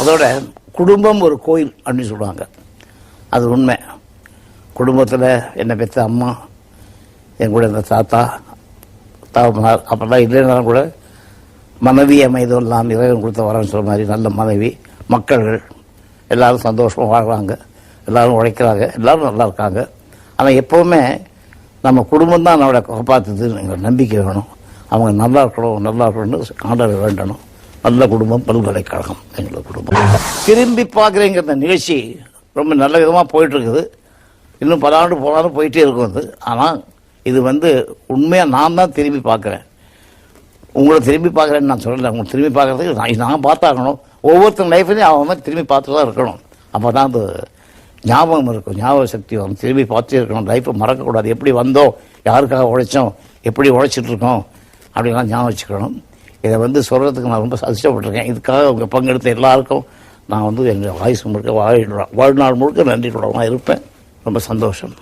அதோட குடும்பம் ஒரு கோயில் அப்படின்னு சொல்லுவாங்க. அது உண்மை. குடும்பத்தில் என்னை பெற்ற அம்மா, என் கூட இந்த தாத்தா தாப்பனார் அப்பெல்லாம் இல்லைனாலும் கூட மனைவி அமைதல் நான் இறைவன் கொடுத்த வரேன்னு சொல்ல மாதிரி நல்ல மனைவி, மக்கள்கள் எல்லோரும் சந்தோஷமாக வாழ்கிறாங்க, எல்லோரும் உழைக்கிறாங்க, எல்லோரும் நல்லா இருக்காங்க. ஆனால் எப்போவுமே நம்ம குடும்பம் தான் நம்மளை காப்பாற்றுதுன்னு எங்கள் நம்பிக்கை வேணும். அவங்க நல்லா இருக்கணும்னு ஆண்டவரை வேண்டணும். நல்ல குடும்பம் பல்கலைக்கழகம் எங்களோட குடும்பம். திரும்பி பார்க்குறேங்கிற நிகழ்ச்சி ரொம்ப நல்ல விதமாக போயிட்டுருக்குது. இன்னும் பல ஆண்டு போனாலும் போயிட்டே இருக்கும் அது. ஆனால் இது உண்மையாக நான் தான் திரும்பி பார்க்குறேன். உங்களை திரும்பி பார்க்குறேன்னு நான் சொல்லலை. உங்களை திரும்பி பார்க்குறதுக்கு நான் பார்த்தாகணும். ஒவ்வொருத்தர் லைஃப்லையும் அவன் திரும்பி பார்த்து தான் இருக்கணும். அப்போ தான் அது ஞாபகம் இருக்கும், ஞாபக சக்தி வரும். திரும்பி பார்த்தே இருக்கணும். லைஃப்பை மறக்கக்கூடாது. எப்படி வந்தோம், யாருக்காக உழைச்சோம், எப்படி உழைச்சிட்ருக்கோம் அப்படின்லாம் ஞாபகம் வச்சுக்கணும். இதை சொல்கிறதுக்கு நான் ரொம்ப அதிர்ஷ்டப்பட்டிருக்கேன். இதுக்காக அவங்க பங்கெடுத்த எல்லாருக்கும் நான் எங்கள் ஆயுசு முழுக்க வாழ்நாள் முழுக்க நன்றி கூடமாக இருப்பேன். ரொம்ப சந்தோஷம்.